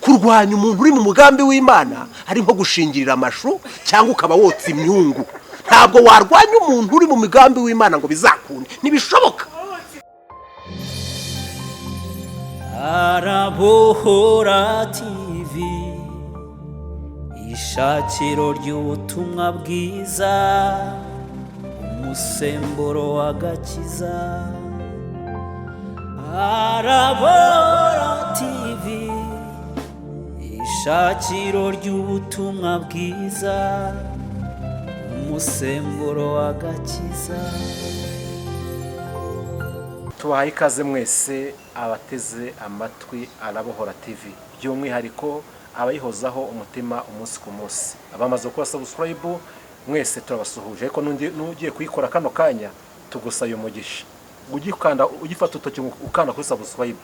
kurwanya umuntu uri mu mugambi w'Imana ari nko gushingirira amashu cyangwa ukaba wotsa imyungu. Ntabwo warwanya umuntu uri mu migambi w'Imana ngo bizakunde, ntibishoboka. Arabohora TV, ishakiro ry'ubutumwa bwiza, umusemburo w'agakiza. Arabohora TV, ishakiro ry'ubutumwa bwiza, umusemburo w'agakiza. Tubahaye ikaze mwese abateze amatwi Arabohora TV, by'umwihariko abayihozaho umutima umunsi ku munsi. Abamaze gukora subscribe mwese turabasuhuje, ariko nugiye kuyikora kano kanya tugusaba umugisha. Ugifata utoki ukanda kuri subscribe,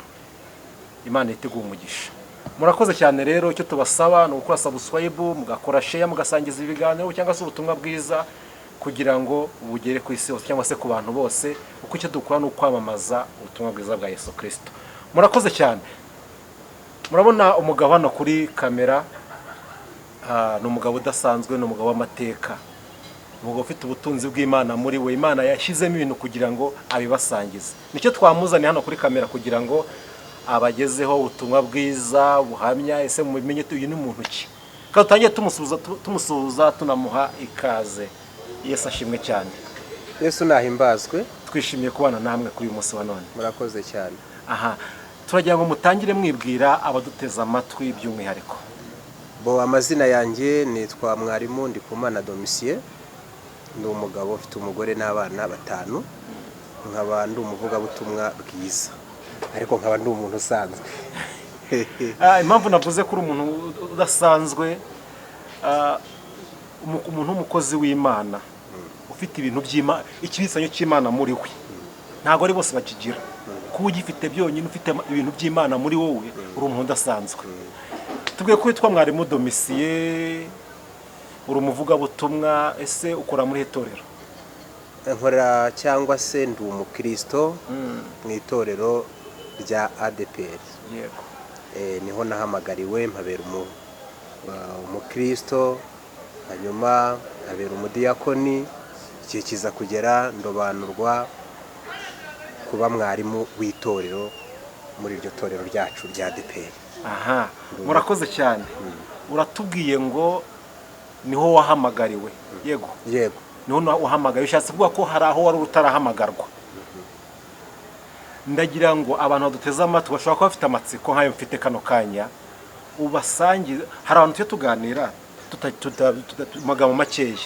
Imana iteguye umugisha. Murakoze cyane rero, icyo tubasaba no gukora subscribe, mugakora share, mugasangiza ibiganiro cyangwa se ubutumwa bwiza kugira ngo bugere ku isi hose cyangwa se ku bantu bose, uko icyo dukora no kwamamaza ubutumwa bwiza bwa Yesu Kristo. Murakoze cyane. Murabona umugabo hano kuri kamera, ni umugabo udasanzwe, ni umugabo w'amateka, umugabo ufite ubutunzi bw'Imana muri we. Imana yashyizemo ibintu kugira ngo abibasangize. Nicyo twamuzaniye hano kuri kamera kugira ngo abagezeho ubutumwa bwiza buhamya. Ese mubimenye uyu ni muntu ki? Kandi tutangiye tumusuhuza tunamuha ikaze. Yesu ashimwe cyane. Yesu nahimbazwe. Twishimiye kubana namwe kuri uyu munsi wa none. Murakoze cyane. Aha, turagira ngo mutangire mwibwira abaduteza amatwi by'umwihariko. Amazina yanjye nitwa Mwarimu Ndikumana Domitien, ndi umugabo ufite umugore n'abana 5, nkaba ndi umuvugabutumwa bwiza, ariko nkaba ndi umuntu usanzwe. Impamvu navuze kuri umuntu udasanzwe, umuntu w'umukozi w'Imana ufite ibintu by'Imana, ikibisanyo cy'Imana muri we. Ntabwo ari bose bakigira. Kuba ugifite byonyine ufite ibintu by'Imana muri wowe, uri umuntu udasanzwe. Tubwiye ko witwa Mwarimu Domitien, uri umuvugabutumwa. Ese ukora muri itorero? Nkora cyangwa se ndi umukristo mu itorero rya ADPR. Yego. Niho nahamagariwe mpabera umukristo, hanyuma nkabera umudiyakoni, igihe kiza kugera ndobanurwa kuba mwarimu w'itorero muri iryo torero ryacu rya ADPR. Aha, murakoze cyane. Uratubwiye ngo niho wahamagariwe. Yego. Yego. Niho wahamagariwe. Bishatse kuvuga ko hari aho wari utarahamagarwa. Ndagira ngo abantu baduteze amatwi bashobora kuba bafite amatsiko nk'ayo mfite kano kanya, ubasangize. Hari abantu tujye tuganira magambo makeya.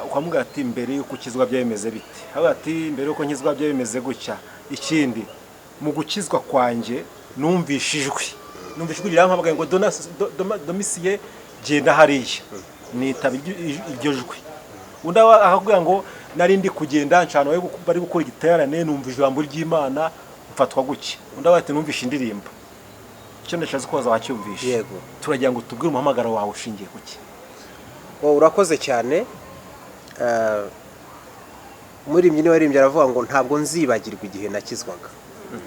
Ukamubwira ati mbere yuko ukizwa byemeze bite, aho ati mbere yuko nkizwa byemeze gutya. Ikindi, mu gukizwa kwanjye numvishijwe rirampamagaye ngo Domitien genda hariya, nitaba iryo jwi. Undi akakubwira ngo nari ndi kugenda ncana bari gukora igiterane, numva ijambo ry'Imana mfatwa guke. Undi ati numvisha indirimbo. Icyo ndashaje kubaza wacyumvisha. Yego. Turagira ngo tubwire umuhamagaro wawe ushingiye kuki. Urakoze cyane. Muri mbyino warimbye aravuga ngo ntabwo nzibagirwa igihe nakizwaga.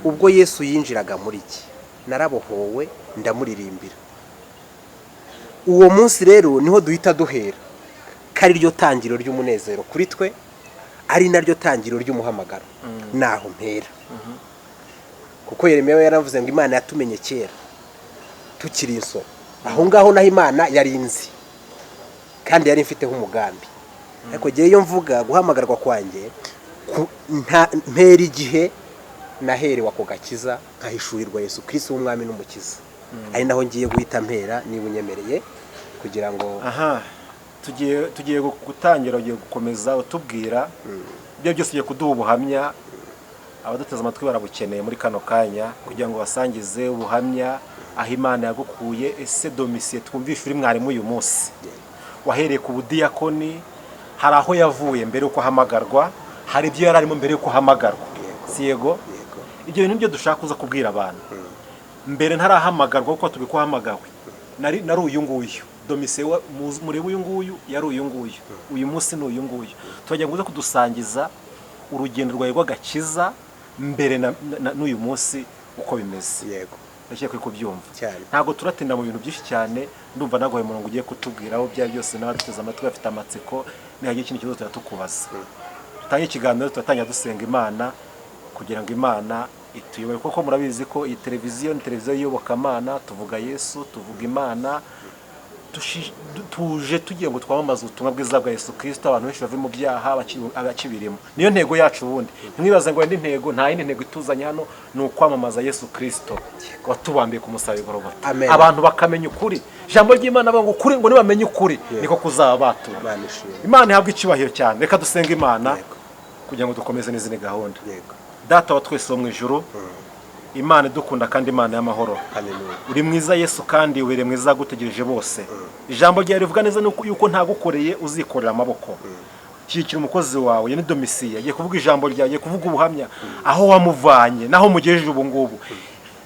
Ubwo Yesu yinjiraga muri iki, narabohowe ndamuririmbira. Uwo munsi rero niho duhita duhera, kari ryo tangiro ry'umunezero kuri twe, ari naryo tangiro ry'umuhamagaro. Naho mpera. Kuko Yeremiya yaravuze ngo Imana yatumenye kera tukiri insoro. Aho ngaho naho Imana yarinzi kandi yari mfiteho umugambi. Ariko giye yo mvuga guhamagarwa kwanjye mpera igihe naherewe ako gakiza, nkahishurirwa Yesu Kristo w'umwami n'umukiza. Ari naho ngiye guhita mpera niba unyemereye kugira ngo. Aha, tugiye gutangira, ugiye gukomeza utubwira ibyo byose ugiye kuduha ubuhamya. Abaduteze amatwi barabukeneye muri kano kanya kugira ngo basangize ubuhamya aho Imana yagukuye. Ese Domitien, twumvishe uri mwarimu uyu munsi, wahereye ku budiyakoni, hari aho yavuye mbere yuko ahamagarwa, hari ibyo yari arimo mbere yuko ahamagarwa. Si yego? Ibyo bintu byo dushaka kuza kubwira abantu. Mbere ntarahamagarwa kuko tubiko hamagawe, nari uyu nguyu. Domitien murebe uyu nguyu yari uyu nguyu. Uyu munsi ni uyu nguyu. Tujya ngo kudusangiza urugendo rwawe rw'agakiza mbere n'uyu munsi uko bimeze. Yego. ndakeka ko kubyumva cyane. ntabwo turatinda mu bintu byinshi cyane, ndumva nagoye umurongo ugiye kutubwiraho byari byose n'abaduteze amatwi bafite amatsiko, nihagira ikindi kibazo turatukubaza. Tutangiye ikiganiro turatangira dusenga Imana kugira ngo Imana ituyobore, kuko murabizi ko iyi televiziyo ni televiziyo y'iyobokamana, tuvuga Yesu, tuvuga Imana, tuje tugiye ngo twamamaze ubutumwa bwiza bwa Yesu Kristo, abantu benshi bave mu byaha abakibirimo. Niyo ntego yacu ubundi. Ntimwibaze ngo indi ntego, nta yindi ntego ituzanye hano, ni ukwamamaza Yesu Kristo watubambiye ku musaraba w'Igorogota. Abantu bakamenya ukuri. Ijambo ry'Imana bavuga ngo ukuri, ngo nibamenye ukuri niko kuzaba batura. Imana ihabwa icyubahiro cyane. Reka dusenga Imana kugira ngo dukomeze n'izindi gahunda. Data wa twese wo mu ijuru, Imana idukunda kandi Imana y'amahoro. Uri mwiza Yesu, kandi were mwiza gutegereje bose. Ijambo ryawe rivuga neza yuko ntagukoreye uzikorera amaboko. Shyigikira umukozi wawe yani Domisiya, agiye kuvuga ijambo ryawe, agiye kuvuga ubuhamya aho wamuvanye naho mugejeje ubu ngubu.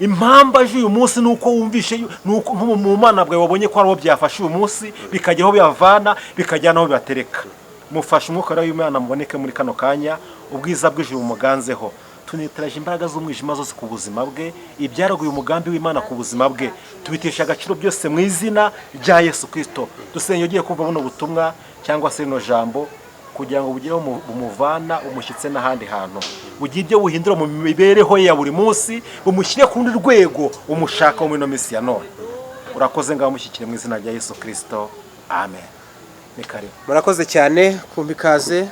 Impamba y'uyu munsi nuko wumvishe, nuko mu Mana bwawe wabonye ko ariho byafashe uyu munsi bikajya aho byavana bikajyana aho bibatereka. Mufashe umwuka w'Imana muboneke muri kano kanya, ubwiza bw'ijuru muganzeho. Tuniteraje imbaraga z'umwijima zose ku buzima bwe, ibyaraguye umugambi w'Imana ku buzima bwe, tubitesha agaciro byose mu izina rya Yesu Kristo. Dusenge ugiye kumva buno butumwa cyangwa se rino jambo kugira ngo bugireho umuvana umushyitse n'ahandi hantu, bugiye ibyo buhindura mu mibereho ye ya buri munsi, bumushyire ku rundi rwego umushaka wo muri ino minsi ya none. Urakoze ngaho mushyikire mu izina rya Yesu Kristo, amen. Ni karibu. Murakoze cyane kumpa ikaze.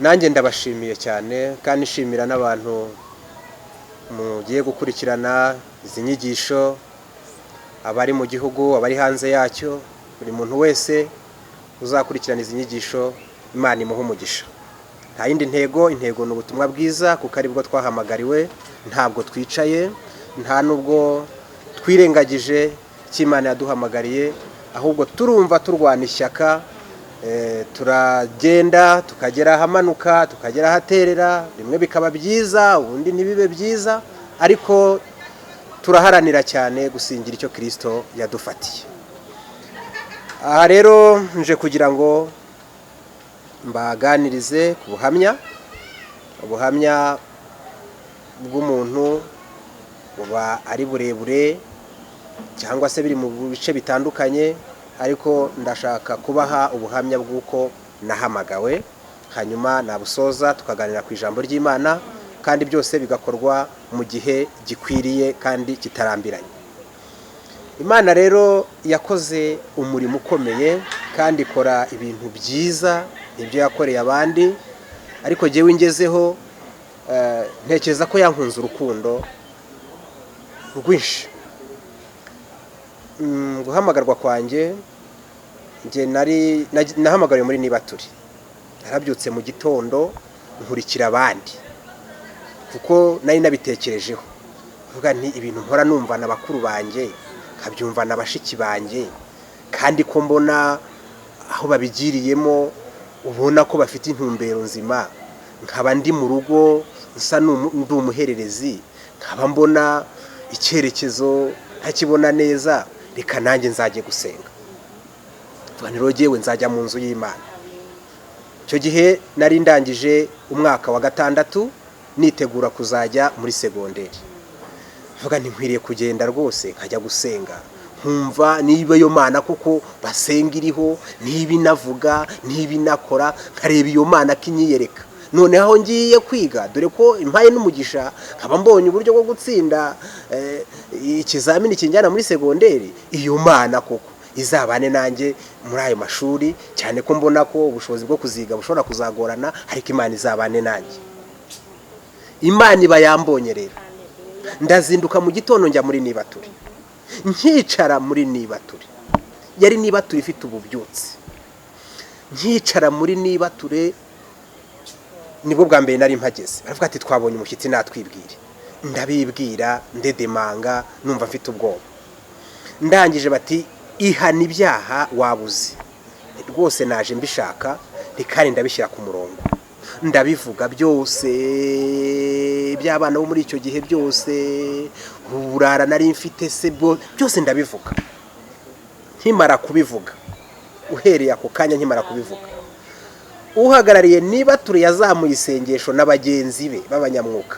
Nanjye ndabashimiye cyane kandi nshimira n'abantu mugiye gukurikirana izi nyigisho, abari mu gihugu, abari hanze yacyo, buri muntu wese uzakurikirana izi nyigisho Imana imuhe umugisha. Nta yindi ntego, intego ni ubutumwa bwiza kuko aribwo twahamagariwe, ntabwo twicaye, nta nubwo twirengagije cy'Imana yaduhamagariye, ahubwo turumva turwana ishyaka, turagenda tukagera ahamanuka tukagera ahaterera, rimwe bikaba byiza ubundi ntibibe byiza, ariko turaharanira cyane gusingira icyo Kristo yadufatiye. Aha rero nje kugira ngo mbaganirize ku ubuhamya bw'umuntu buba ari burebure cyangwa se biri mu bice bitandukanye, ariko ndashaka kubaha ubuhamya bw'uko nahamagawe, hanyuma nabusoza tukaganira ku ijambo ry'Imana, kandi byose bigakorwa mu gihe gikwiriye kandi kitarambiranye. Imana rero yakoze umurimo ukomeye kandi ikora ibintu byiza ibyo yakoreye abandi, ariko jyewe ngezeho ntekereza ko yankunze urukundo rwinshi. Guhamagarwa kwanjye nge nahamagariwe muri Nibaturi. Narabyutse mu gitondo nkurikira abandi kuko nari nabitekerejeho, vuga nti ibintu nkora numva na bakuru banjye, nkabyumva na bashiki banjye, kandi ko mbona aho babigiriyemo ubona ko bafite intumbero nzima, nkaba ndi mu rugo nsa ndi umuhererezi, nkaba mbona icyerekezo ntakibona neza, reka nanjye nzajye gusenga. Tuganiro jewe nzajya mu nzu y'Imana. Icyo gihe nari ndangije umwaka wa 6 nitegura kuzajya muri segonderi. Vuga nkwiriye kugenda rwose nkajya gusenga, nkumva niba iyo Mana kuko basenga iriho, niba inavuga, niba inakora, nkareba iyo Mana kinyiyereka. None aho ngiye kwiga, dore ko impaye n'umugisha, nkaba mbonye uburyo bwo gutsinda ikizamini kinjyana muri segonderi, iyo Mana koko izabane nanjye muri ayo mashuri, cyane ko mbona ko ubushobozi bwo kuziga bushobora kuzagorana, ariko Imana izabane nanjye. Imana iba yambonye rero. Ndazinduka mu gitondo njya muri Nibaturi, nkicara muri Nibaturi. Yari Nibaturi ifite ububyutse. Nkicara muri Nibaturi, nibwo bwa mbere nari mpageze. Baravuga ati twabonye umushyitsi natwibwire. Ndabibwira ndedemanga, numva mfite ubwoba. Ndangije bati ihana ibyaha wabuze. Rwose naje mbishaka, rikari ndabishyira ku murongo. Ndabivuga byose by'abana bo muri icyo gihe byose, urara nari mfite se byose ndabivuga. Nkimara kubivuga, uhereye ako kanya nkimara kubivuga, uhagarariye Nibaturi yazamuye isengesho n'abagenzi be b'abanyamwuka,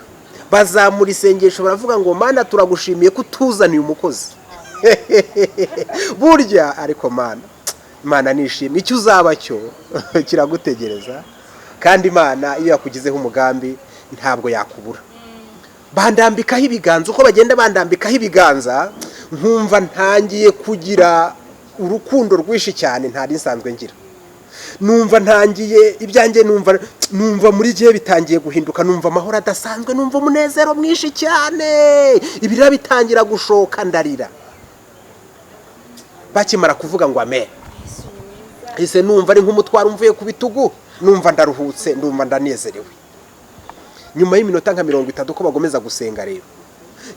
bazamura isengesho baravuga ngo mana turagushimiye ko utuzaniye umukozi. Burya ariko Imana nishimye, icyo uzaba cyo kiragutegereza, kandi Imana iyo yakugizeho umugambi ntabwo yakubura. Bandambikaho ibiganza, uko bagenda bandambikaho ibiganza nkumva ntangiye kugira urukundo rwinshi cyane ntari nsanzwe ngira. Numva ntangiye ibyanjye, numva muri gihe bitangiye guhinduka, numva amahoro adasanzwe, numva umunezero mwinshi cyane, ibirira bitangira gushoka ndarira. Bakimara kuvuga ngo amen, ese numva ari nk'umutwaro mvuye ku bitugu, numva ndaruhutse, ndumva ndanezerewe. Nyuma y'iminota nka 30 ko bagomeza gusenga rero,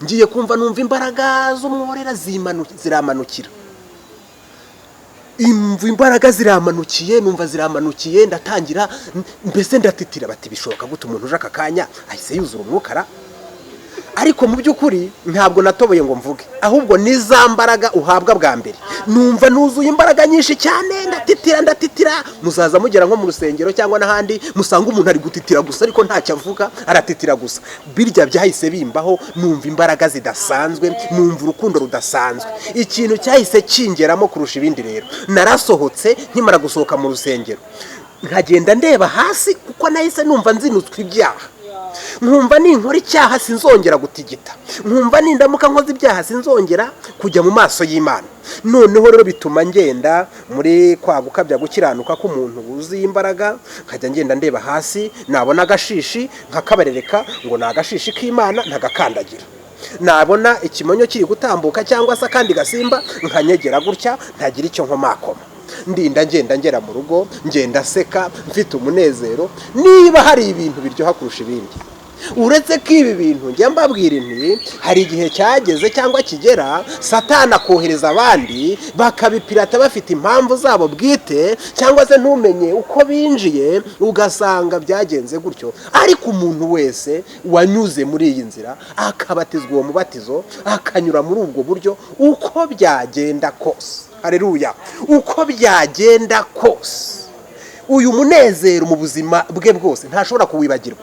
ngiye kumva numva imbaraga z'umworera ziramanukira. Imbaraga ziramanukiye, numva ziramanukiye, ndatangira mbese ndatitira. Bati bishoboka gute umuntu uje aka kanya ahise yuzura umwuka? Ariko mu by'ukuri ntabwo natoboye ngo mvuge, ahubwo nizambaraga uhabwa bwa mbere. Numva nuzuye imbaraga nyinshi cyane, ndatitira. Muzaza mugera nko mu rusengero cyangwa n'ahandi musanga umuntu ari gutitira gusa ariko ntacyo avuga, aratitira gusa. Birya byahise bimbaho, numva imbaraga zidasanzwe, numva urukundo rudasanzwe. Ikintu cyahise kingeramo kurusha ibindi rero, narasohotse. Nkimara gusohoka mu rusengero nkagenda ndeba hasi, kuko nahise numva nzinutswe ibyaha. Nkumva ninkora icyaha sinzongera gutigita, nkumva nindamuka nkoze ibyaha sinzongera kujya mu maso y'Imana. Noneho rero bituma ngenda muri kwa gukabya gukiranuka k'umuntu wuzuye imbaraga, nkajya ngenda ndeba hasi, nabona agashishi nkakabarereka ngo ni agashishi k'Imana, ntagakandagira. Nabona ikimonyo kiri gutambuka cyangwa se kandi gasimba, nkanyegera gutya, ntagira icyo nkomakoma. Ndinda ngenda ngera mu rugo, ngenda seka, mfite umunezero. Niba hari ibintu biryoha kurusha ibindi, uretse ko ibi bintu njya mbabwira inti, hari igihe cyageze cyangwa kigera Satani akohereza abandi bakabipirata bafite impamvu zabo bwite, cyangwa se ntumenye uko binjiye ugasanga byagenze gutyo. Ariko umuntu wese wanyuze muri iyi nzira akabatizwa uwo mubatizo, akanyura muri ubwo buryo, uko byagenda kose, haleluya, uko byagenda kose, uyu munezero mu buzima bwe bwose ntashobora kuwibagirwa.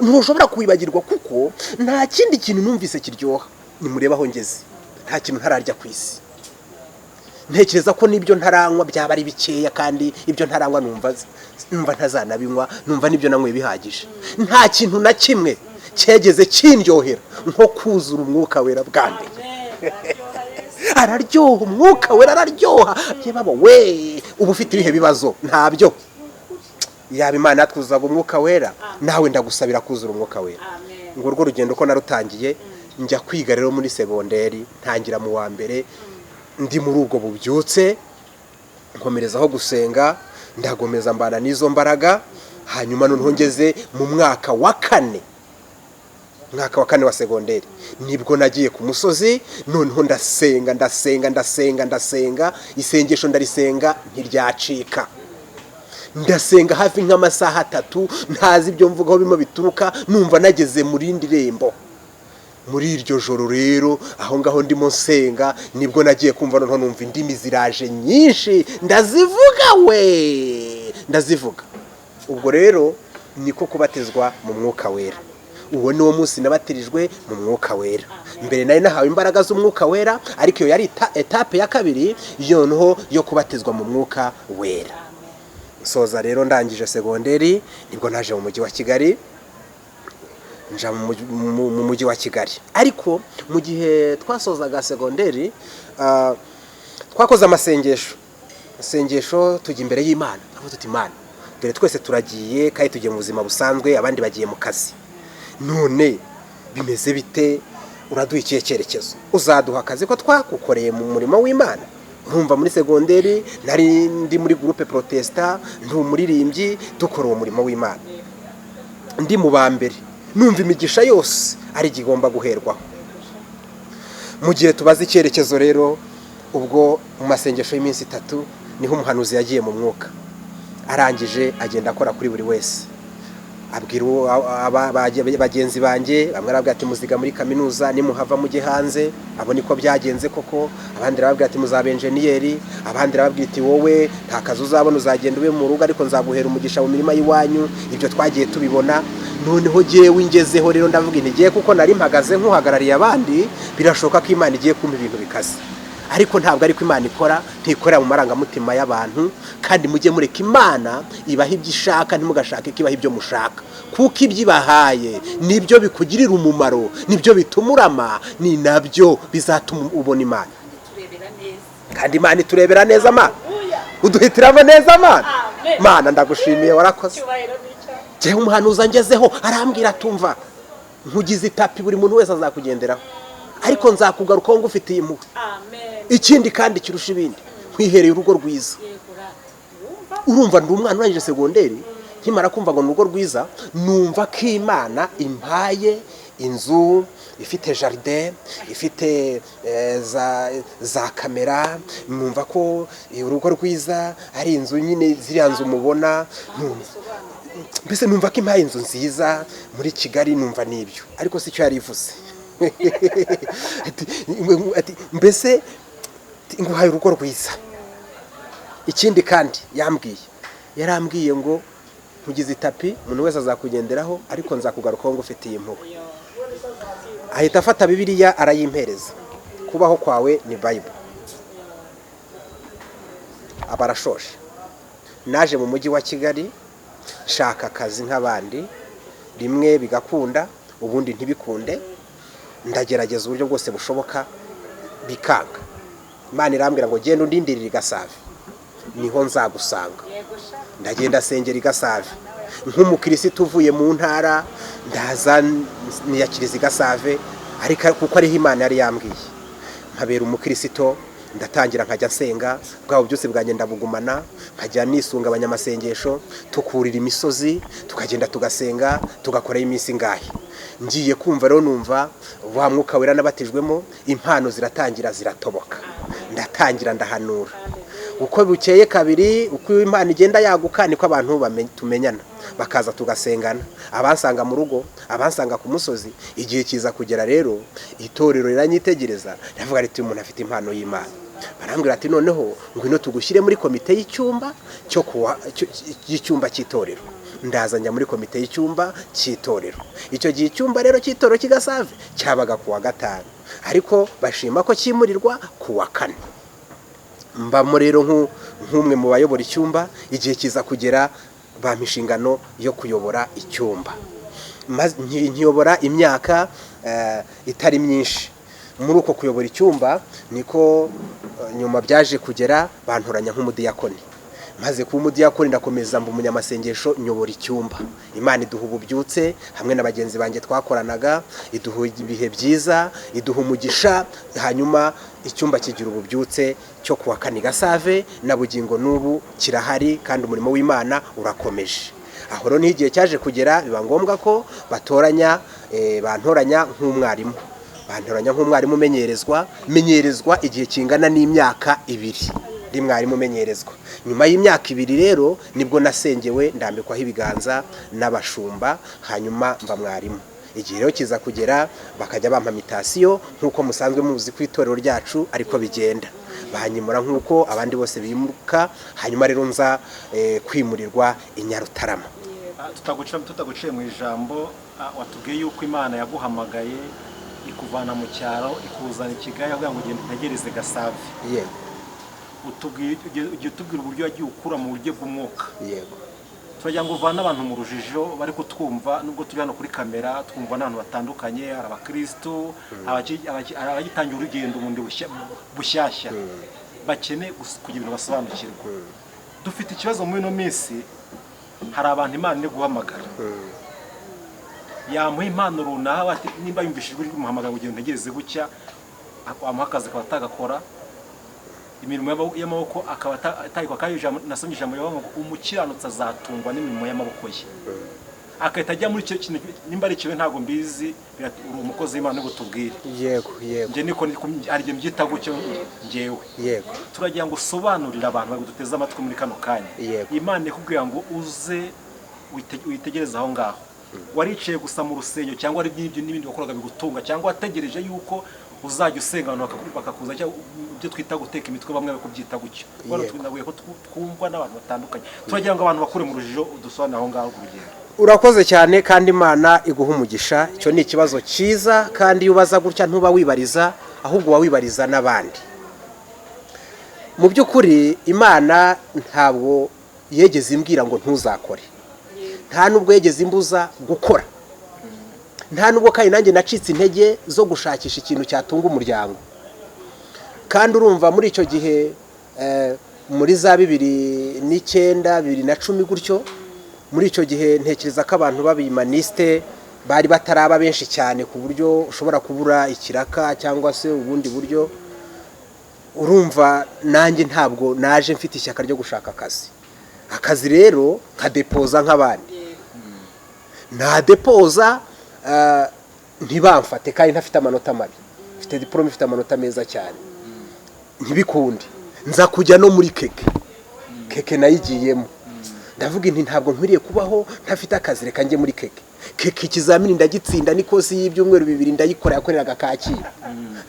Ntushobora kuwibagirwa kuko nta kindi kintu numvise kiryoha. Nimureba aho ngeze, nta kintu ntararya ku isi. Ntekereza ko nibyo ntaranywa byaba ari bikeya, kandi ibyo ntaranywa numva ntazanabinywa, numva nibyo nanywe bihagije. Nta kintu na kimwe cyegeze kindyohera nko kuzura umwuka wera bwa mbere. Araryoha, umwuka wera araryoha. Yebaba we, ubu ufite ibihe bibazo ntabyo. Yaba Imana yatwuzaga umwuka wera, nawe ndagusabira kuzura umwuka wera. Ngo urwo rugendo ko narutangiye, njya kwiga rero muri segonderi, ntangira mu wa mbere, ndi muri ubwo bubyutse, nkomerezaho gusenga, ndagomeza mbana n'izo mbaraga. Hanyuma noneho ngeze mu mwaka wa 4, mwaka wa 4 wa segonderi, nibwo nagiye ku musozi. Noneho ndasenga, isengesho ndarisenga ntiryacika. Ndasenga hafi nk'amasaha 3, ntazi ibyo mvugaho bimo bituruka, numva nageze muri indi rembo. Muri iryo joro rero aho ngaho ndimo nsenga, nibwo nagiye kumva noneho numva indimi ziraje nyinshi, ndazivuga. Ubwo rero niko kubatizwa mu mwuka wera. Uwo ni wo munsi nabatirijwe mu mwuka wera. Mbere nari nahawe imbaraga z'umwuka wera, ariko iyo yari etape ya kabiri yoneho yo kubatizwa mu mwuka wera. Soza rero ndangije segonderi, nibwo naje mu mujyi wa Kigali. Nja mu mujyi wa Kigali, ariko mu gihe twasozaga segonderi twakoze amasengesho tujya imbere y'Imana. Aho tuti Imana, dore twese turagiye kandi tugiye mu buzima busanzwe, abandi bagiye mu kazi. None bimeze bite? Uraduha ikihe cyerekezo? Uzaduha akazi ko twakukoreye mu murimo w'Imana? Urumva muri segonderi nari ndi muri groupe protesta, ndi umuririmbyi, dukora uwo murimo w'Imana. Ndi mu ba mbere, numva imigisha yose ari igomba guherwaho. Mu gihe tubaza icyerekezo rero, ubwo mu masengesho y'iminsi 3 niho umuhanuzi yagiye mu mwuka. Arangije agenda akora kuri buri wese, abwira bagenzi banjye. Bamwe arabwira ati muziga muri kaminuza, nimuhava mujye hanze. Abo niko byagenze koko. Abandi arabwira ati muzaba engineer, abandi arabwira ati wowe nta kazi uzabona, uzagenda ube mu rugo ariko nzaguhera umugisha mu mirima y'iwanyu. Ibyo twagiye tubibona. noneho jyewe ingezeho rero ndavuga ntigiye kuko nari mpagaze nk'uhagarariye abandi birashoboka ko Imana igiye kumpa ibintu bikaze ariko ntabwo ariko Imana ikora ntikorera mu marangamutima y'abantu kandi mujye mureka Imana ibaha ibyo ishaka ntimugashake ko ibaha ibyo mushaka kuko ibyo ibahaye nibyo bikugirira umumaro nibyo bituma urama ni nabyo bizatuma ubona Imana kandi Imana iturebera neza Mana uduhitiramo neza Mana Mana ndagushimiye warakoze jewe umuhanuzi angezeho arambwira atumva nkugize itapi buri muntu wese azakugenderaho ariko nzakugarukaho ngufitiye impuhwe ikindi kandi kirusha ibindi nkwihereye urugo rwiza urumva ndi umwana urangije segonderi nkimara kumva ngo ni urugo rwiza numva ko Imana impaye inzu ifite jardin ifite za kamera numva ko urugo rwiza ari inzu nyine ziriya nzu mubona mbese numva ko impaye inzu nziza muri Kigali numva nibyo ariko si cyo yarivuze mbese nguhaye urugo rwiza ikindi kandi yarambwiye ngo nkugize itapi umuntu wese azakugenderaho ariko nzakugarukaho ngo ufitiye impuhwe ahita afata Bibiliya arayimpereza kubaho kwawe ni Bible abarashoshe naje mu mujyi wa Kigali shaka akazi nk'abandi rimwe bigakunda ubundi ntibikunde ndagerageza uburyo bwose bushoboka bikanga Imana irambwira ngo genda undindirire Gasave niho nzagusanga ndagenda sengera Gasave nk'umukirisitu uvuye mu ntara ndaza niyakiriza Gasave ariko kuko ariho Imana yari yambwiye nkabera umukirisitu ndatangira nkajya nsenga bwabo byose bwagenda bugumana nkajya nisunga abanyamasengesho tukurira imisozi tukagenda tugasenga tugakora iminsi ngahe ngiye kumva rero numva wa mwuka wera nabatijwemo impano ziratangira ziratoboka ndatangira ndahanura uko bukeye kabiri uko Imana igenda yaguka niko abantu tumenyana bakaza tugasengana abansanga mu rugo abansanga ku musozi igihe kiza kugera rero itorero riranyitegereza ndavuga riti umuntu afite impano y'Imana barambwira ati noneho ngwino tugushyire muri komite y'icyumba y'icyumba cy'itorero ndazanya muri komite y'icyumba cy'itorero icyo gihe icyumba rero cy'itorero cy'Igasave cyabaga kuwa 5 ariko bashima ko cyimurirwa kuwa 4 mbamo rero nk'umwe mu bayobora icyumba igihe kiza kugera bampa inshingano yo kuyobora icyumba nkiyobora imyaka itari myinshi muri uko kuyobora icyumba niko nyuma byaje kugera bantoranya nk'umudiyakoni maze kuba umudiyakoni ndakomeza mba umunyamasengesho nyobora icyumba Imana iduha ububyutse hamwe n'abagenzi banjye twakoranaga iduha ibihe byiza iduha umugisha hanyuma icyumba kigira ububyutse cyo kuwa 4 Gasave na bugingo n'ubu kirahari kandi umurimo w'Imana urakomeje aho rero n'igihe cyaje kugera biba ngombwa ko bantoranya nk'umwarimu menyerezwa igihe kingana n'imyaka 2 ndi mwarimu menyerezwa nyuma y'imyaka 2 rero nibwo nasengewe ndambikwaho ibiganza n'abashumba hanyuma mba mwarimu igihe rero kiza kugera bakajya bampa mitasiyo nk'uko musanzwe muzi ku itorero ryacu ariko bigenda banyimura nk'uko abandi bose bimuka hanyuma rero nza kwimurirwa i Nyarutarama tutaguciye mu ijambo watubwiye yuko Imana yaguhamagaye ikuvana mu cyaro ikuzana i Kigali avuga ngo ugende ntegereze Gasave yego ugiye utubwira uburyo yagiye ukura mu buryo bw'umwuka yego turagira ngo uvane abantu mu rujijo bari kutwumva nubwo turi hano kuri kamera twumva n'abantu batandukanye hari abakristo abagitangira urugendo bundi bushyashya bakeneye kugira ibintu basobanukirwa dufite ikibazo muri ino minsi hari abantu Imana iri guhamagara yamuha impano runaka nimba yumvishijwe uri kumuhamagara ngo ugende ntegereze gutya amuha akazi akaba atagakora imirimo y'amaboko akaba atayikwa kandi nasomye ijambo yavuga ngo umukiranutsi azatungwa n'imirimo y'amaboko ye akahita ajya muri icyo kintu nimba ari kiwe ntago mbizi uri umukozi w'Imana ngo tubwire yego nje niko ari je mbyita gutyo ngewe yego turagira ngo sobanurira abantu baguduteze amatwi muri kano kanya Imana ikubwira ngo uze witegereza aho ngaho waricaye gusa mu rusenyo cyangwa ari n'ibindi wakoraga bigutunga cyangwa wategereje yuko uzajya usenga abantu bakakuza ibyo twita guteka imitwe bamwe bakubyita gutyo bano twinaguye ko twumva n'abantu batandukanye turagira ngo abantu bakure mu rujijo udusobanurire aho ngaho urugendo urakoze cyane kandi Imana iguha umugisha. Icyo ni ikibazo cyiza, kandi iyo ubaza gutya ntuba wibariza, ahubwo uba wibariza n'abandi. Mu by'ukuri Imana ntabwo yegeze imbwira ngo ntuzakore, nta nubwo yegeze imbuza gukora, nta nubwo kandi nanjye nacitse intege zo gushakisha ikintu cyatunga umuryango. Kandi urumva muri icyo gihe muri za 2009 2010 gutyo, muri icyo gihe ntekereza ko abantu b'abimaniste bari bataraba benshi cyane ku buryo ushobora kubura ikiraka cyangwa se ubundi buryo. Urumva nanjye ntabwo naje mfite ishyaka ryo gushaka akazi rero nkadepoza nk'abandi, nadepoza ntibamfate kandi ntafite amanota mabi, mfite diplome ifite amanota meza cyane, ntibikunde nza kujya no muri keke nayigiyemo. Ndavuga nti ntabwo nkwiriye kubaho ntafite akazi, reka njye muri keke ikizamini ndagitsinda, n'ikosi y'ibyumweru 2 ndayikora, yakoreraga Kacyiru.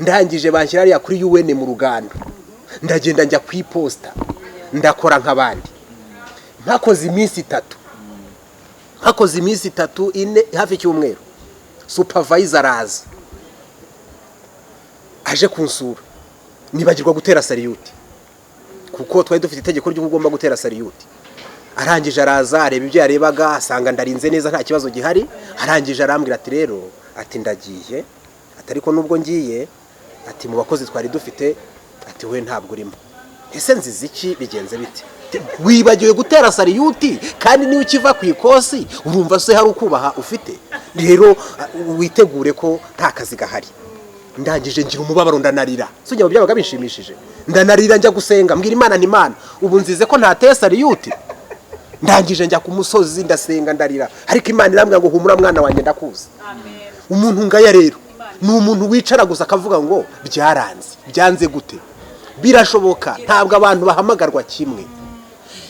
Ndangije banshyira hariya kuri UN mu Rugando, ndagenda njya ku iposta ndakora nk'abandi. Ntakoze iminsi 3 ine hafi icyumweru, supervisor araza aje kunsura, nibagirwa gutera salute kuko twari dufite itegeko ryo kugomba gutera salute. Arangije araza areba ibyo yarebaga, asanga ndarinze neza nta kibazo gihari. Arangije arambwira ati rero, ati ndagiye, atariko nubwo ngiye, ati mu bakozi twari dufite, ati we ntabwo urimo. Ese nziza iki bigenze bite? Wibagiwe gutera salute kandi niwe ukiva ku ikosi, urumva se hari ukubaha ufite? Rero witegure ko nta kazi gahari. Ndangije ngira umubabaro ndanarira, sujya mu byabaga bishimishije, ndanarira njya gusenga, mbwira Imana nti Imana ubu nzize ko ntateye salute. Ndangije njya ku musozi ndasenga ndarira, ariko Imana irambwira ngo humura mwana wanjye ndakuzi. Amen. Umuntu ngaya rero ni umuntu wicara gusa akavuga ngo byanze gute? Birashoboka, ntabwo abantu bahamagarwa kimwe.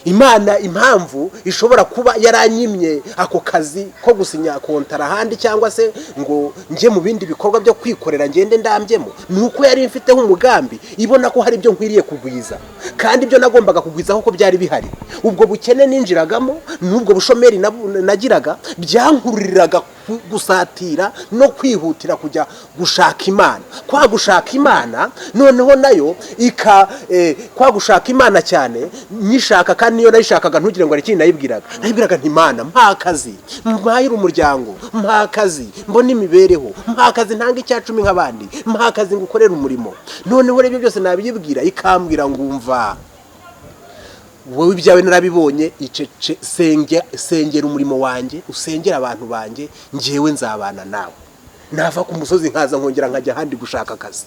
Imana impamvu ishobora kuba yaranyimye ako kazi ko gusinya kontara ahandi cyangwa se ngo nje mu bindi bikorwa byo kwikorera ngende ndambyemo, nuko yari mfiteho umugambi, ibona ko hari ibyo nkwiriye kugwiza, kandi ibyo nagombaga kugwizaho ko byari bihari. Ubwo bukene ninjiragamo n'ubwo bushomeri nagiraga byankururiraga gusatira no kwihutira kujya gushaka Imana. Kwa gushaka Imana noneho nayo kwa gushaka Imana cyane nyishaka, kandi niyo nayishakaga ntugire ngo ari kintu nayibwiraga nti Imana mpa akazi, mpayira umuryango, mpa akazi mbona imibereho, mpa akazi ntanga icyacumi nk'abandi, mpa akazi ngukorera umurimo. Noneho rero byose nabiyibwira, ikambwira ngumva wowe ibyawe narabibonye, icece sengera umurimo wanjye, usengera abantu banjye, ngewe nzabana nawe. Nava ku musozi nkaza nkongera nkajya handi gushaka akazi.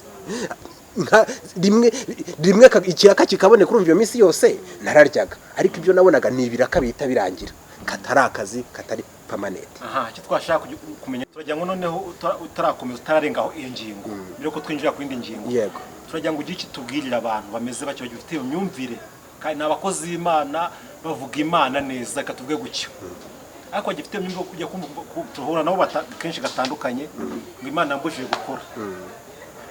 rimwe ikiraka kikaboneka, urumva iyo minsi yose nararyaga, ariko ibyo nabonaga ni ibiraka bihita birangira, katari akazi, katari permanent. Icyo twashaka kumenya, turagira ngo noneho utarakomeza utararengaho iyo ngingo, mbere ko twinjira ku yindi ngingo. Yego, turagira ngo ugire icyo tubwirira abantu bameze bacyo, bagifite iyo myumvire, kandi n'abakozi b'Imana bavuga Imana neza, katuvuge gutyo, ariko bagifite imyumvire kujya tuhura nabo kenshi gatandukanye, ngo Imana yambujije gukora.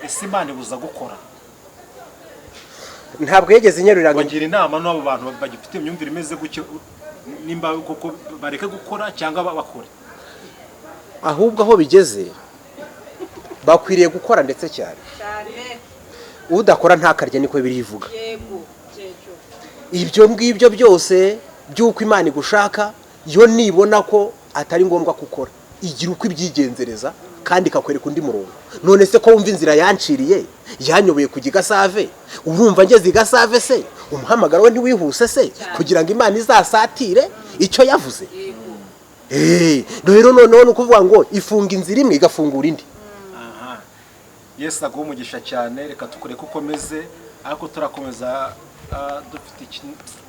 Ese Imana ibuza gukora? Ntabwo yegeze inyerurira ngo ngira inama n'abo bantu bagifite imyumvire imeze gutyo, nimba koko bareke gukora cyangwa bakore. Ahubwo aho bigeze bakwiriye gukora ndetse cyane. Udakora ntakarye, niko birivuga. Ibyo ngibyo byose by'uko Imana igushaka, yo nibona ko atari ngombwa gukora, igira uko ibyigenzereza kandi kakwereka undi murongo. None se ko wumva inzira yanciriye yanyobeye ku Gigasave, urumva ngeze Gigasave se umuhamagaro we ntiwihuse se kugira ngo Imana izasatire icyo yavuze? Rero noneho ni ukuvuga ngo ifunga inzira imwe igafungura indi. Yesu aguha umugisha cyane, reka tukureke ukomeze, ariko turakomeza dufite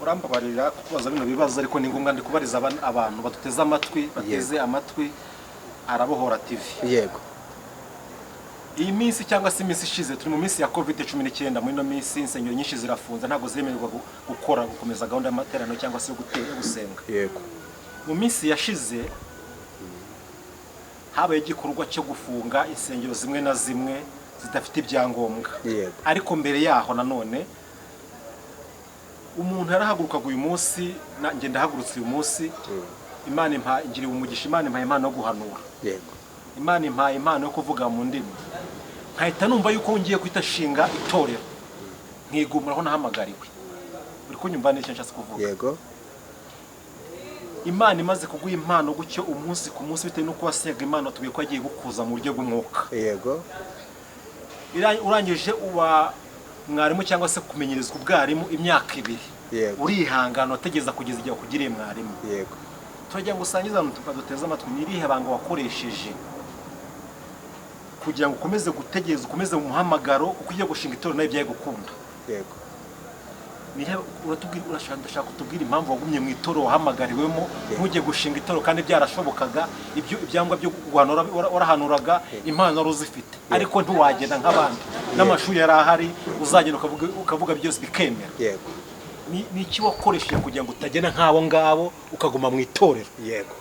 urambabarira kubaza bino bibazo, ariko ni ngombwa ndi kubariza abantu baduteze amatwi Arabohora TV. Yego. Iyi minsi cyangwa se iminsi ishize turi mu minsi ya COVID-19, muri no minsi insengero nyinshi zirafunze, ntabwo zemererwa gukora gukomeza gahunda y'amaterano cyangwa se gusenga. Yego. Mu minsi yashize habaye igikorwa cyo gufunga insengero zimwe na zimwe zidafite ibyangombwa. Ariko mbere yaho nanone umuntu yarahagurukaga uyu munsi, ngenda hagurutse uyu munsi, Imana impa ingiriye umugisha, Imana impa impano yo guhanura, yego, Imana impa impano yo kuvuga mu ndimi, nkahita numva yuko ngiye kwita shinga itorero nkigumuraho nahamagariwe. Uri kunyumva n'icyo nshatse kuvuga? yego, Imana imaze kuguha impano gutyo umunsi ku munsi bitewe nuko wasenga Imana tugiye ko agiye gukuza mu buryo bw'umwuka. yego, Urangije uba mwarimu cyangwa se kumenyerezwa ubwarimu imyaka 2, yego, urihangana utegeza kugeza igihe kugiriye mwarimu. yego. Turagira ngo usangize abantu tukaduteza amatwi n'irihe banga wakoresheje kugira ngo ukomeze gutegereza, ukomeze mu muhamagaro uko ugiye gushinga itorero nawe byaye gukunda. Yego. Nihe urashaka kutubwira impamvu wagumye mu itorero wahamagariwemo ntujye gushinga itorero kandi byarashobokaga, ibyo ibyangwa byo guhanura warahanuraga, impano wari uzifite ariko ntiwagenda nk'abandi, n'amashuri yari ahari uzagenda ukavuga byose bikemera. Yego. Ni iki wakoresheje kugira ngo utagenda nk'abo ngabo ukaguma mu itorero? Yego.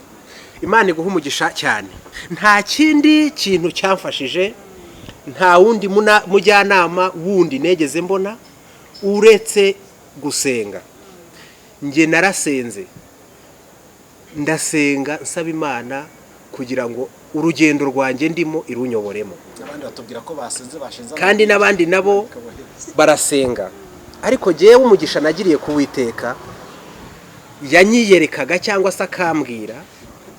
Imana iguha umugisha cyane. Nta kindi kintu cyamfashije, nta wundi mujyanama wundi negeze mbona uretse gusenga. Nge narasenze, ndasenga nsaba Imana kugira ngo urugendo rwanjye ndimo irunyoboremo. Abandi batubwira ko basenze bashinze, kandi n'abandi nabo barasenga, ariko jewe umugisha nagiriye kuwiteka yanyiyerekaga cyangwa se akambwira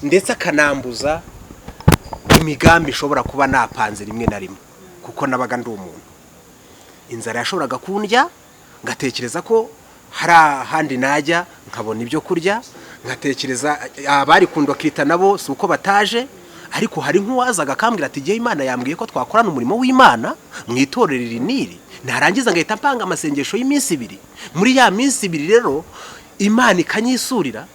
ndetse akanambuza imigambi ishobora kuba napanze rimwe na rimwe, kuko nabaga ndi umuntu inzara yashoboraga kundya, ngatekereza ko hari ahandi najya nkabona ibyo kurya, ngatekereza abari kundwa kirita nabo si uko bataje, ariko hari nk'uwazaga akambwira ati giye Imana yambwiye ko twakorana umurimo w'Imana mu itorero riniri, narangiza ngahita mpanga amasengesho y'iminsi 2. Muri ya minsi 2 rero Imana ikanyisurira,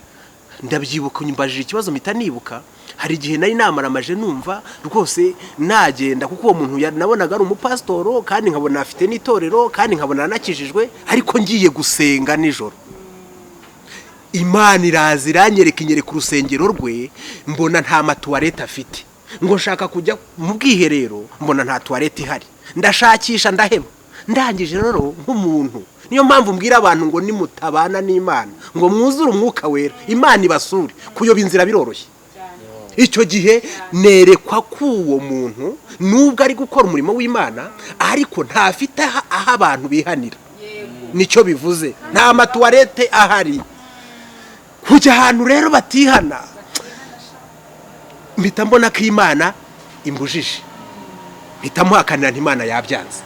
ndabyibuka nyumbajije ikibazo mpita nibuka, hari igihe nari namaramaje numva rwose nagenda, kuko uwo muntu nabonaga ari umupasitoro kandi nkabona afite n'itorero kandi nkabona anakijijwe, ariko ngiye gusenga nijoro Imana iraza iranyereka urusengero rwe, mbona nta matuwarete afite, ngo nshaka kujya mu bwiherero mbona nta tuwarete ihari, ndashakisha ndaheba. Ndangije rero nk'umuntu, niyo mpamvu mbwira abantu ngo nimutabana n'Imana ngo mwuzure umwuka wera, Imana ibasure, kuyoba inzira biroroshye. Icyo gihe nerekwa ko uwo muntu nubwo ari gukora umurimo w'Imana ariko ntafite aho abantu bihanira. Nicyo bivuze, nta matuwarete ahari. Kujya ahantu rero batihana, mpita mbona ko Imana imbujije, mpita muhakanira nti Imana yabyanze.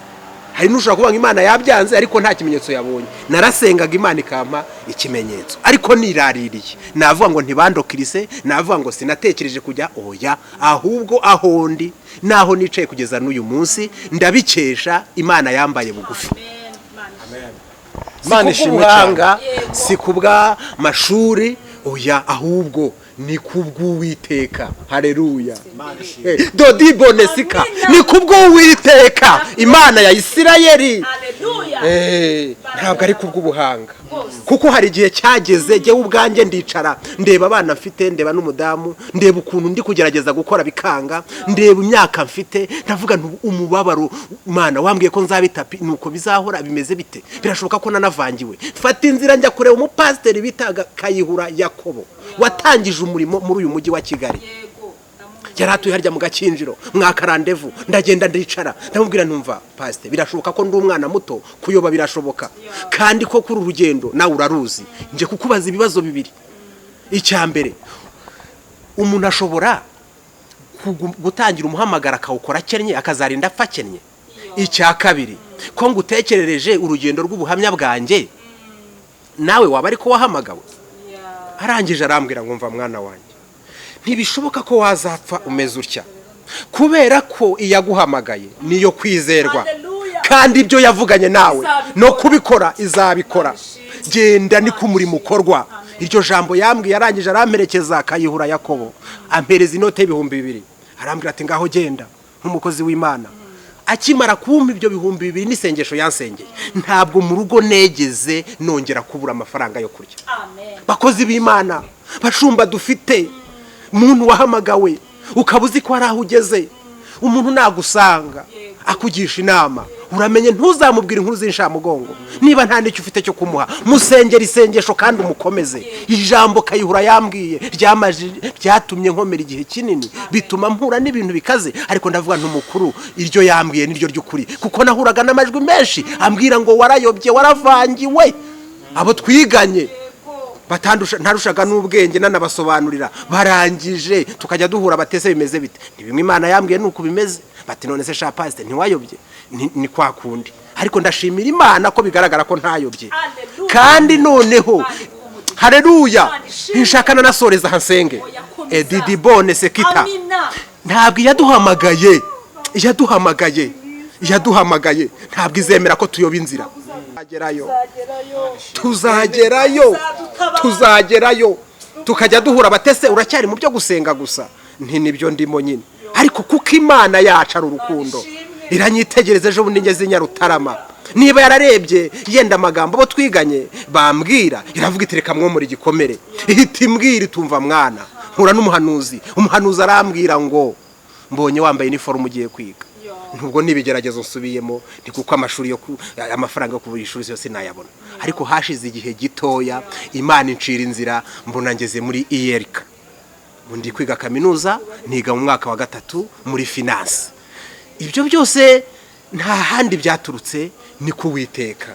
Hari n'ushobora kuvuga ngo Imana yabyanze ariko nta kimenyetso yabonye. Narasengaga Imana ikampa ikimenyetso, ariko niraririye. Navuga ngo ntibandokirise, navuga ngo sinatekereje kujya oya, ahubwo ahondi naho nicaye kugeza n'uyu munsi ndabikesha Imana yambaye bugufi. Amen. Imana ishimwe cyane, si kubwa mashuri oya, ahubwo ni kubw'Uwiteka. Haleluya. Dodi bonesika, ni kubw'Uwiteka Imana ya Isirayeli. Ntabwo ari kubw'ubuhanga, kuko hari igihe cyageze jye ubwanjye ndicara ndeba abana mfite, ndeba n'umudamu, ndeba ukuntu ndi kugerageza gukora bikanga, ndeba imyaka mfite, ndavuga umubabaro, Mana wambwiye ko nzabitapi nuko bizahora bimeze bite, birashoboka ko nanavangiwe. Fata inzira njya kureba umupasiteri bitaga Kayihura Yakobo watangije umurimo muri uyu mujyi wa Kigali. Yaratuye harya mu Gakinjiro mwakarandevu, ndagenda ndicara ndamubwira ntumva pastor, birashoboka ko ndi umwana muto, kuyoba birashoboka, kandi ko kuri urugendo nawe uraruzi, nje kukubaza ibibazo 2. Icyambere, umuntu ashobora gutangira umuhamagara akawukora akennye akazarinda apfa akennye. Icya kabiri, ko ngutekerereje urugendo rw'ubuhamya bwanjye, nawe waba ariko wahamagawe. Arangije arambwira ngo mva mwana wanjye, ntibishoboka ko wazapfa umeze utya, kubera ko iyaguhamagaye niyo kwizerwa, kandi ibyo yavuganye nawe no kubikora izabikora. Genda ni ku murimo ukorwa. Iryo jambo yambwiye, arangije aramperekeza Kayihura Yakobo, ampereza inote 2,000. Arambwira ati ngaho genda nk'umukozi w'Imana. Akimara kumpa ibyo 2,000 n'isengesho yansengeye, ntabwo mu rugo negeze nongera kubura amafaranga yo kurya. Bakozi b'Imana, bashumba dufite, muntu wahamagawe ukabuzi ko ari aho ugeze, umuntu nagusanga akugisha inama uramenye ntuzamubwira inkuru z'inshamugongo niba nta n'icyo ufite cyo kumuha musengera isengesho kandi umukomeze. Ijambo Kayihura yambwiye ryatumye nkomera igihe kinini bituma mpura n'ibintu bikaze, ariko ndavuga ntumukuru iryo yambwiye niryo ry'ukuri, kuko nahuraga n'amajwi menshi ambwira ngo warayobye waravangiwe. Abo twiganye ntarushaga n'ubwenge nanabasobanurira barangije tukajya duhura batese bimeze bite, bimwe Imana yambwiye nuko bimeze, bati none se sha pastor ntiwayobye, ni kwa kundi. Ariko ndashimira Imana ko bigaragara ko ntayobye, kandi noneho haleluya nshakana nasoreza hansenge Didi Bone Sekita ntabwo yaduhamagaye ntabwo izemera ko tuyoba inzira. Tuzagerayo tukajya duhura batese uracyari mu byo gusenga gusa, nibyo ndimo nyine. Ariko kuko Imana yacu ari urukundo iranyitegereza ejo bundi ngeze Nyarutarama, niba yararebye yenda amagambo bo twiganye bambwira iravuga iti reka mwomora igikomere, ihita imbwira itumva mwana nkura n'umuhanuzi arambwira ngo mbonye wambaye uniform ugiye kwiga. Nubwo nibigeragezo nsubiyemo ni kuko amashuri yo amafaranga yo kubura ishuri yose nayabona, ariko hashize igihe gitoya Imana incira inzira mbona ngeze muri IERK, ndi kwiga kaminuza niga mu mwaka wa 3 muri finance. Ibyo byose nta handi byaturutse ni kuwiteka.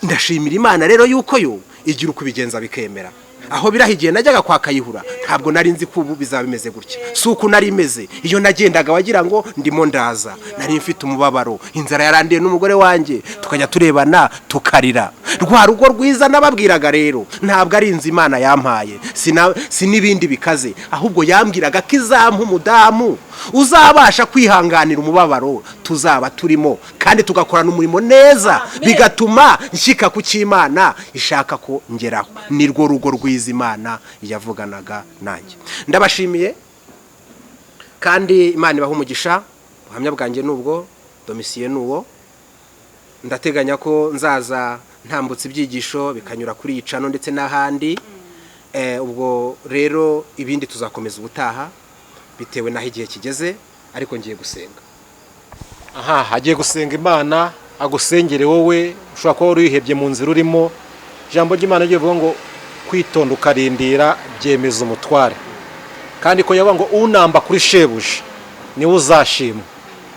Ndashimira Imana rero yuko yo igira uko bigenza bikemera. Aho birahigiye najyaga kwa Kayihura ntabwo nari nzi ko ubu bizaba bimeze gutya, suko nari meze iyo nagendaga wagira ngo ndimo ndaza, nari mfite umubabaro, inzara yarandiye n'umugore wanjye tukajya turebana tukarira. Rwa rugo rwiza nababwiraga rero ntabwo ari inzi Imana yampaye, si n'ibindi bikaze, ahubwo yambwiraga ko izampa umudamu uzabasha kwihanganira umubabaro tuzaba turimo, kandi tugakorana umurimo neza bigatuma nshyika ku cy'Imana ishaka ko ngeraho. Nirwo rugo rwiza Imana yavuganaga nanjye. Ndabashimiye kandi Imana ibaha umugisha. Ubuhamya bwanjye nubwo domisiye nuwo, ndateganya ko nzaza ntambutse ibyigisho bikanyura kuri Icano ndetse n'ahandi. Ubwo rero ibindi tuzakomeza ubutaha bitewe naho igihe kigeze, ariko ngiye gusenga. Hagiye gusenga Imana agusengere wowe ushobora kuba urihebye mu nzira urimo. Ijambo ry'Imana rivuga ngo kwitonda ukarindira byemeza umutware, kandi ko yavuga ngo unamba kuri shebuja niwe uzashima.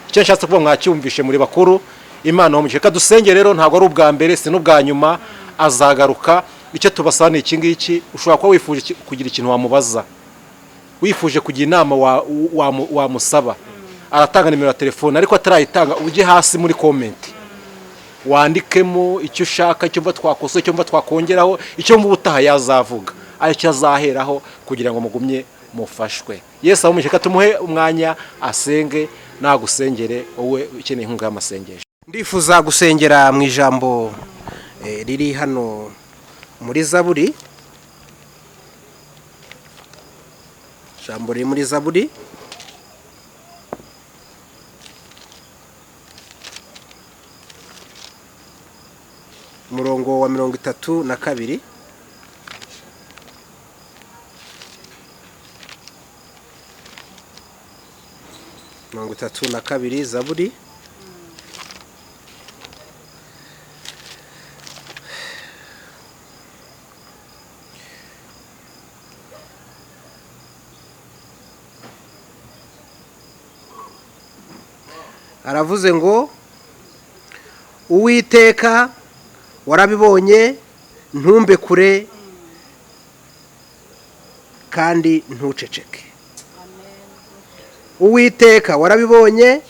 Icyo nshatse kuvuga mwacyumvishe muri bakuru. Imana umugisha. Reka dusenge rero, ntabwo ari ubwa mbere si n'ubwa nyuma, azagaruka. Icyo tubasaba ni iki ngiki, ushobora kuba wifuje kugira ikintu wamubaza, wifuje kugira inama wamusaba, aratanga nimero ya telefone, ariko atarayitanga ujye hasi muri comment wandikemo icyo ushaka, icyo mba twakosoye, icyo mba twakongeraho, icyo mba ubutaha yazavuga, aricyo azaheraho kugira ngo mugumye mufashwe. Yesu amumishe, katumuhe umwanya asenge nagusengere wowe ukeneye inkunga y'amasengesho. Ndifuza gusengera mu ijambo riri hano muri Zaburi. Ijambo riri muri Zaburi murongo wa 32. Mirongo 32 Zaburi. Aravuze ngo Uwiteka warabibonye ntumbe kure kandi ntuceceke. Uwiteka warabibonye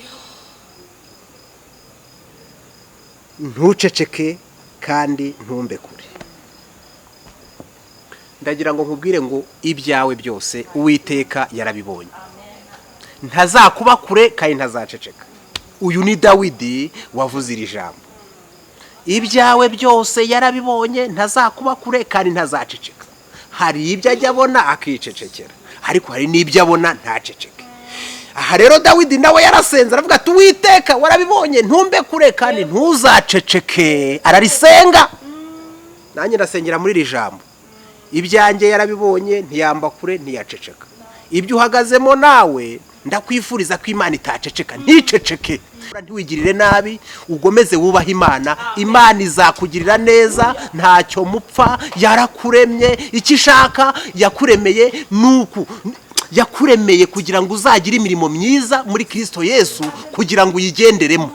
ntuceceke kandi ntumbe kure. Ndagira ngo nkubwire ngo ibyawe byose Uwiteka yarabibonye, ntazakuba kure kandi ntazaceceka. Uyu ni Dawidi wavuze iri jambo. Ibyawe byose yarabibonye, ntazakuba kure kandi ntazaceceka. Hari ibyo ajya abona akicecekera, ariko hari n'ibyo abona ntaceceke. Aha rero Dawidi nawe yarasenze aravuga ati Uwiteka warabibonye ntumbe kure kandi ntuzaceceke. Ararisenga. Nanjye ndasengera muri iri jambo. Ibyanjye yarabibonye ntiyamba kure ntiyaceceka. Ibyo uhagazemo nawe ndakwifuriza ko Imana itaceceka, nticeceke. Ntiwigirire nabi, ugomeze wubaha Imana. Imana izakugirira neza, ntacyo mupfa. Yarakuremye, icyo ishaka yakuremeye nuku, yakuremeye kugira ngo uzagire imirimo myiza muri Kristo Yesu, kugira ngo uyigenderemo.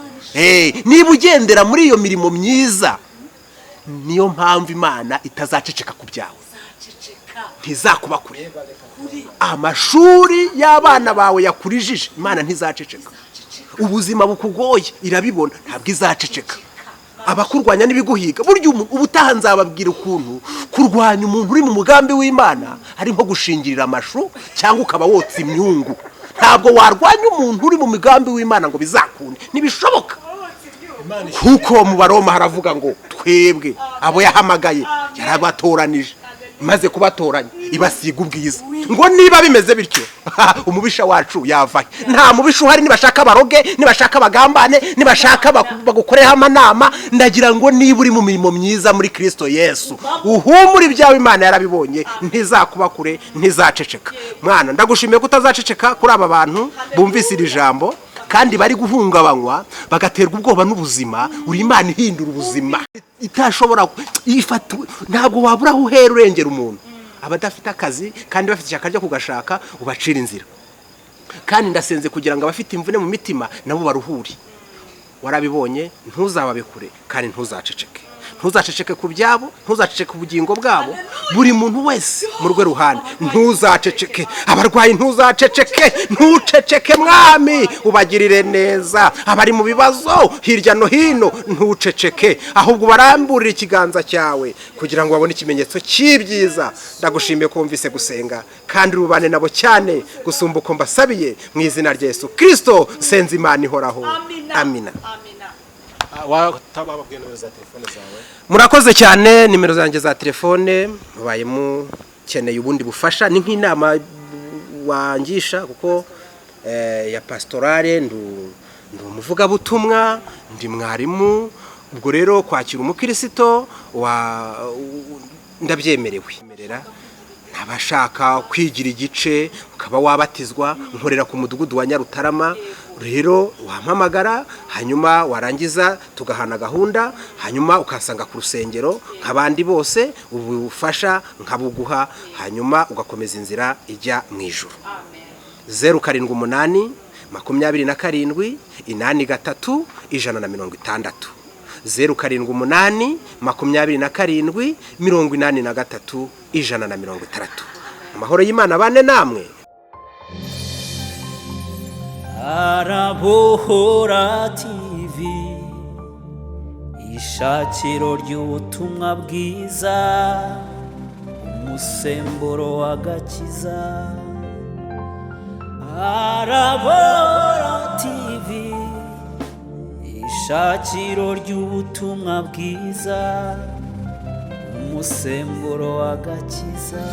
Niba ugendera muri iyo mirimo myiza, niyo mpamvu Imana itazaceceka ku byawe, ntizakuba kure. Amashuri y'abana bawe yakurijije, Imana ntizaceceka. Ubuzima bukugoye irabibona, ntabwo izaceceka. Abakurwanya n'ibiguhiga, burya ubutaha nzababwira ukuntu kurwanya umuntu uri mu mugambi w'Imana ari nko gushingirira amashu cyangwa ukaba wotsa imyungu. Ntabwo warwanya umuntu uri mu migambi w'Imana ngo bizakunde, ntibishoboka. Kuko mu Baroma haravuga ngo twebwe abo yahamagaye yarabatoranije, imaze kubatoranya ibasiga ubwiza. Ngo niba bimeze bityo, umubisha wacu yavaye. Nta mubisha uhari, nibashaka baroge, nibashaka bagambane, nibashaka bagukoreho amanama. Ndagira ngo niba uri mu mirimo myiza muri Kristo Yesu, uhumure ibyawe, Imana yarabibonye, ntizakuba kure, ntizaceceka. Mwana, ndagushimiye ko utazaceceka kuri aba bantu bumvise iri jambo kandi bari guhungabanywa bagaterwa ubwoba n'ubuzima. Uri Imana ihindura ubuzima, itashobora ifata. Ntabwo wabura aho uhera urengera umuntu. Abadafite akazi kandi bafite ishyaka ryo kugashaka, ubacira inzira. Kandi ndasenze kugira ngo abafite imvune mu mitima nabo baruhure. Warabibonye, ntuzababe kure kandi ntuzaceceke. Ntuzaceceke ku byabo, ntuzaceceke ku bugingo bwabo. Buri muntu wese mu rwe ruhande, ntuzaceceke. Abarwayi ntuzaceceke, ntuceceke Mwami, ubagirire neza. Abari mu bibazo hirya no hino, ntuceceke, ahubwo baramburira ikiganza cyawe kugira ngo babone ikimenyetso cy'ibyiza. Ndagushimiye ko wumvise gusenga kandi rubane nabo cyane gusumba uko mbasabiye, mu izina rya Yesu Kristo senza Imana ihoraho. Amina. Watabababwiye nimero za telefone zawe? Murakoze cyane. Nimero zanjye za telefone, mubaye mukeneye ubundi bufasha, ni nk'inama wangisha kuko ya pastorale, ndu umuvugabutumwa, ndi mwarimu. Ubwo rero kwakira umukristo ndabyemerewe. Nabashaka kwigira igice ukaba wabatizwa, nkorera ku mudugudu wa Nyarutarama. Rero wampamagara, hanyuma warangiza tugahana gahunda, hanyuma ukasanga ku rusengero nk'abandi bose, ubufasha nkabuguha, hanyuma ugakomeza inzira ijya mu ijuru. 078 27 83 160. 078 27 83 160. Amahoro y'Imana bane namwe. Arabohora TV, ishakiro ry'ubutumwa bwiza, umusemburo w'agakiza. Arabohora TV, ishakiro ry'ubutumwa bwiza, umusemburo w'agakiza.